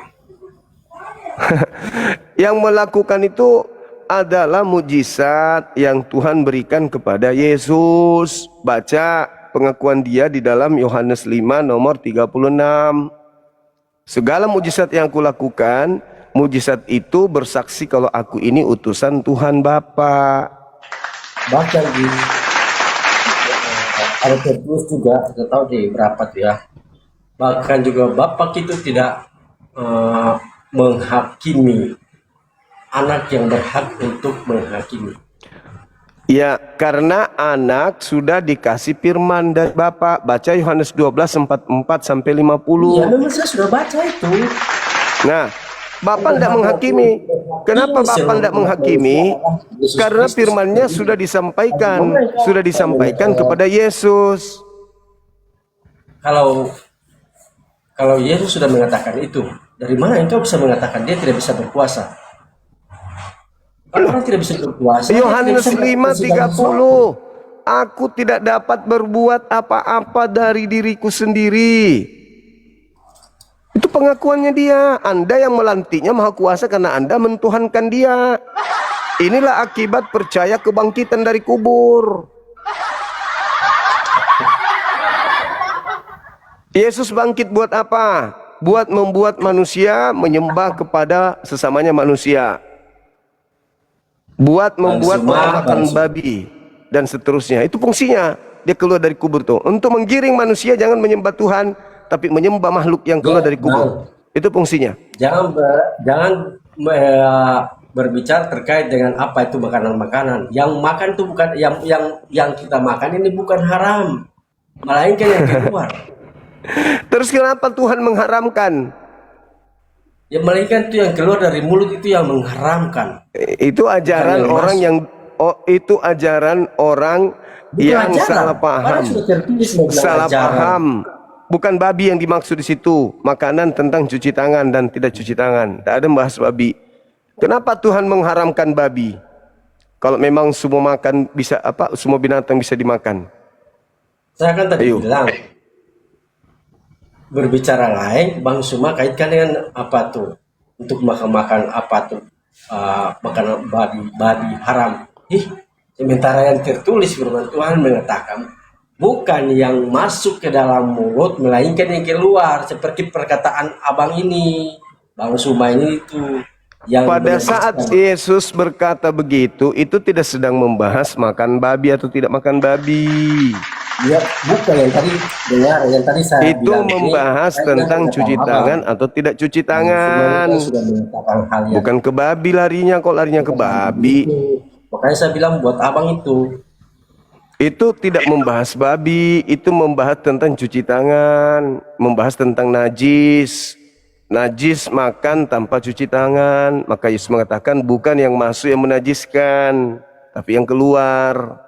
yang melakukan itu adalah mujizat yang Tuhan berikan kepada Yesus. Baca pengakuan dia di dalam Yohanes 5 nomor 36. Segala mujizat yang aku lakukan, mujizat itu bersaksi kalau aku ini utusan Tuhan Bapa. Bahkan di ada tertulis juga, tidak tahu di berapa tuh ya. Bahkan juga Bapak itu tidak menghakimi anak yang berhak untuk menghakimi. Ya, karena anak sudah dikasih firman dari Bapa. Baca Yohanes 12:44 sampai 50. Ya memang saya sudah baca itu. Nah, Bapak tidak menghakimi. Kenapa Bapak tidak menghakimi? Karena firman-Nya sudah disampaikan kepada Yesus. Kalau Yesus sudah mengatakan itu, dari mana engkau bisa mengatakan dia tidak bisa berkuasa? Kalau orang tidak bisa berkuasa. Yohanes 5:30. Aku tidak dapat berbuat apa-apa dari diriku sendiri. Itu pengakuannya dia. Anda yang melantiknya maha kuasa karena Anda mentuhankan dia. Inilah akibat percaya kebangkitan dari kubur. Yesus bangkit buat apa? Buat membuat manusia menyembah kepada sesamanya manusia. Buat membuat orang makan babi dan seterusnya. Itu fungsinya. Dia keluar dari kubur tuh. Untuk menggiring manusia jangan menyembah Tuhan, tapi menyembah makhluk yang keluar dari kubur. Itu fungsinya. Jangan berbicara terkait dengan apa itu makanan-makanan. Yang makan itu bukan yang kita makan ini bukan haram, melainkan yang keluar. Terus kenapa Tuhan mengharamkan? Ya melainkan itu yang keluar dari mulut itu yang mengharamkan. Itu ajaran Bukan yang orang masuk. yang itu ajaran orang Bukan yang ajaran. salah paham. Padahal sudah tertulis mau bilang Salah ajaran. paham. Bukan babi yang dimaksud di situ. Makanan tentang cuci tangan dan tidak cuci tangan. Tak ada bahas babi. Kenapa Tuhan mengharamkan babi? Kalau memang semua makan bisa semua binatang bisa dimakan. Saya kan tadi Ayo. bilang berbicara lain, Bang Suma kaitkan dengan apa tuh untuk makan apa tuh makanan babi haram. Sementara yang tertulis firman Tuhan mengatakan bukan yang masuk ke dalam mulut melainkan yang keluar, seperti perkataan abang ini, Bang Suma ini itu. yang Pada menajiskan. saat Yesus berkata begitu, itu tidak sedang membahas makan babi atau tidak makan babi. Ya, bukan yang tadi dengar, yang tadi saya Itu bilang ini, membahas saya tentang tidak cuci paham, tangan Bang. atau tidak cuci Firman tangan. Tuhan sudah mengatakan hal yang Bukan ke babi larinya, kok larinya ke babi. itu. Makanya saya bilang buat abang Itu tidak membahas babi, itu membahas tentang cuci tangan, membahas tentang najis. Najis makan tanpa cuci tangan. Maka Yesus mengatakan bukan yang masuk yang menajiskan, tapi yang keluar.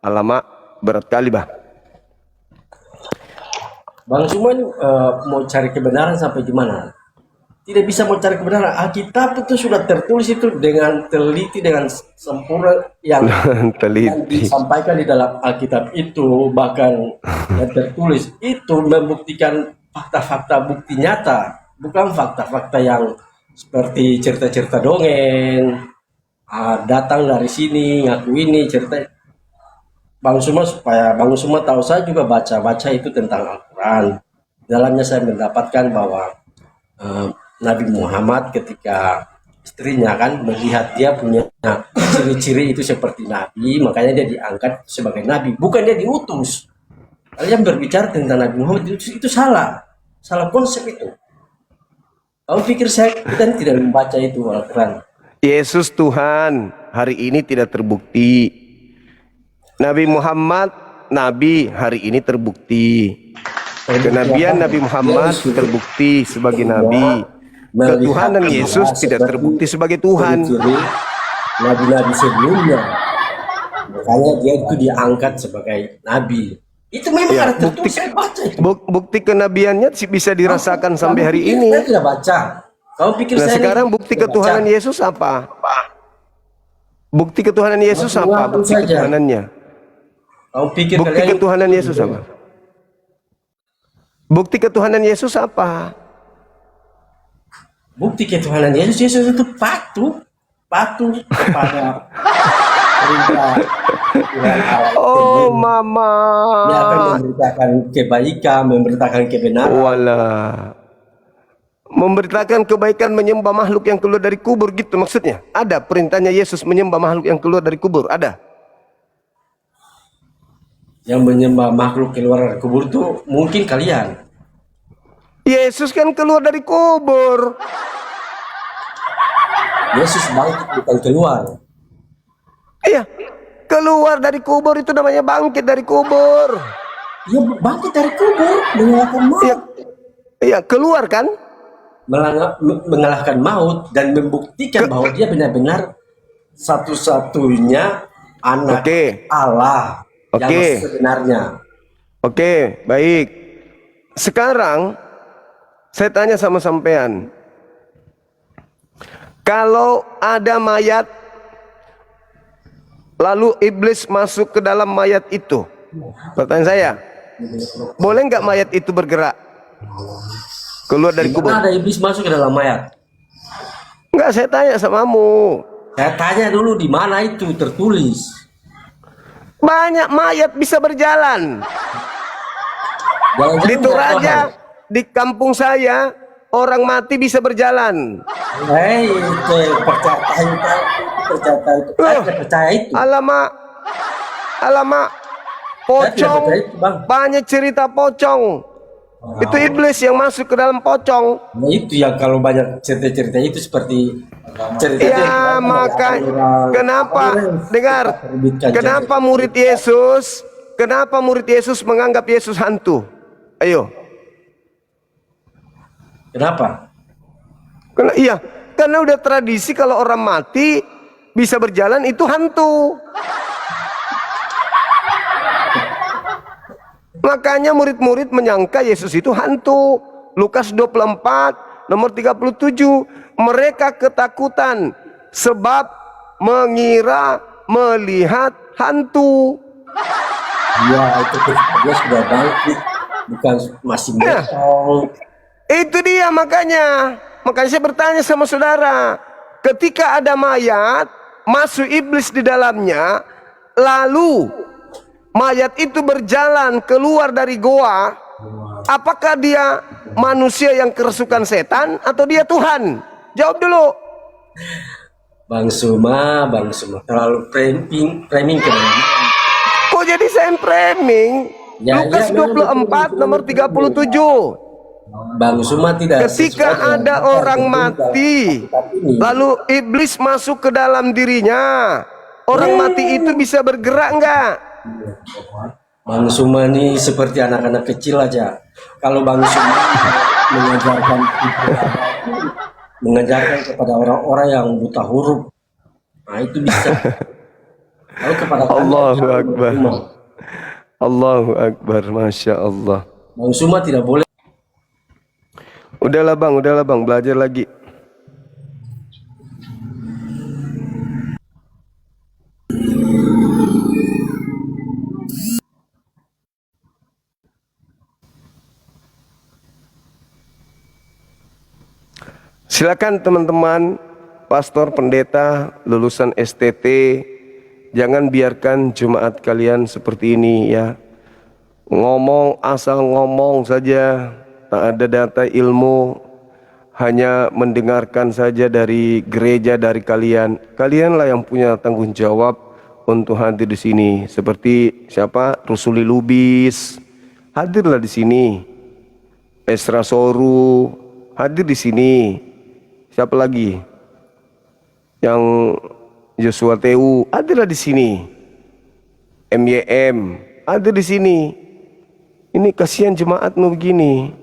Alamak, berat kali bah. Bang Suman mau cari kebenaran sampai gimana? Tidak bisa mau cari kebenaran. Alkitab itu sudah tertulis itu dengan teliti, dengan sempurna yang Teliti. disampaikan di dalam Alkitab itu, bahkan yang tertulis itu membuktikan fakta-fakta bukti nyata, bukan fakta-fakta yang seperti cerita-cerita dongeng, datang dari sini ngaku ini cerita. Bang Suma, supaya Bang Suma tahu, saya juga baca-baca itu tentang Al-Quran. Dalamnya saya mendapatkan bahwa Nabi Muhammad ketika istrinya kan melihat dia punya ciri-ciri itu seperti Nabi, makanya dia diangkat sebagai Nabi. Bukan dia diutus. Kalian berbicara tentang Nabi Muhammad itu salah. Salah konsep itu. Kamu pikir kita tidak membaca itu Al-Quran? Yesus Tuhan hari ini tidak terbukti. Nabi Muhammad Nabi hari ini terbukti. Kenabian Nabi Muhammad terbukti sebagai Nabi. Ketuhanan Yesus tidak terbukti sebagai Tuhan. Nabi-nabi sebelumnya, makanya dia itu diangkat sebagai Nabi. Itu memang Ya, ada tertulis, saya baca itu. Bukti kenabiannya bisa dirasakan sampai hari ini. Saya tidak baca. Kau pikir Nah saya sekarang ini bukti tidak ketuhanan baca? Yesus apa? Bukti ketuhanan Yesus Ngaku-ngaku apa? Bukti saja. ketuhanannya. Kau pikir Bukti kalian ketuhanan Yesus apa? Bukti ketuhanan Yesus apa? bukti ketuhanan Yesus? Yesus itu patuh kepada perintah Tuhan Allah. Oh mama. Dia akan memberitakan kebaikan, memberitakan kebenaran. Walah. Memberitakan kebaikan menyembah makhluk yang keluar dari kubur gitu maksudnya. Ada perintahnya Yesus menyembah makhluk yang keluar dari kubur, ada. Yang menyembah makhluk keluar dari kubur itu mungkin kalian. Yesus kan keluar dari kubur. Yesus bangkit bukan keluar. Iya, keluar dari kubur itu namanya bangkit dari kubur. Dia bangkit dari kubur, mengalahkan maut. Iya, iya keluar kan? Mengalahkan maut dan membuktikan bahwa dia benar-benar satu-satunya anak Allah yang sebenarnya. Oke, baik. Sekarang saya tanya sama sampean. Kalau ada mayat lalu iblis masuk ke dalam mayat itu, pertanyaan saya, boleh nggak mayat itu bergerak keluar dari kubur? Ada iblis masuk ke dalam mayat? Enggak, saya tanya samamu. Saya tanya dulu di mana itu tertulis. Banyak mayat bisa berjalan. Jangan-jangan Di nggak Toraja, tahu. di kampung saya, orang mati bisa berjalan. Hei, itu percaya itu. Saya tidak percaya itu. Alamak, alamak, pocong, percaya itu, Bang. banyak cerita pocong. Itu iblis yang masuk ke dalam pocong. Nah, itu yang kalau banyak cerita-cerita itu seperti cerita Ya maka kenapa dengar? Kenapa murid Yesus? Kenapa murid Yesus menganggap Yesus hantu? Ayo. Kenapa? Iya, karena udah tradisi kalau orang mati bisa berjalan itu hantu. Makanya murid-murid menyangka Yesus itu hantu. Lukas 24 nomor 37, mereka ketakutan sebab mengira melihat hantu. Ya itu dia sudah bangkit, bukan masih metong. Itu dia makanya saya bertanya sama saudara, ketika ada mayat masuk iblis di dalamnya, lalu mayat itu berjalan keluar dari goa, apakah dia manusia yang kerasukan setan atau dia Tuhan? Jawab dulu. Bang Suma terlalu framing ke dalam. Kok jadi saya yang framing? Ya, Lukas ya, memang 24 betul, nomor 37. Bang Suma tidak Ketika sesuai dengan ada apa yang orang terjadi dalam mati, Alkitab ini. lalu iblis masuk ke dalam dirinya. Orang mati itu bisa bergerak enggak? Bang Suma ini seperti anak-anak kecil aja. Kalau Bang Suma mengajarkan kepada orang-orang yang buta huruf, nah itu bisa. Kalau kepada kami, Allahu Bang Akbar. Suma, Allahu Akbar, Masya Allah. Bang Suma tidak boleh. Udahlah bang, belajar lagi. Silakan teman-teman, pastor, pendeta, lulusan STT, jangan biarkan jemaat kalian seperti ini ya. Ngomong asal ngomong saja, tak ada data ilmu, hanya mendengarkan saja dari gereja, dari kalian. Kalianlah yang punya tanggung jawab untuk hadir di sini. Seperti siapa? Rusuli Lubis, hadirlah di sini. Esra Soru, hadir di sini. Siapa lagi? Yang Joshua Teu, hadirlah di sini. MYM, hadir di sini. Ini kasihan jemaatmu begini.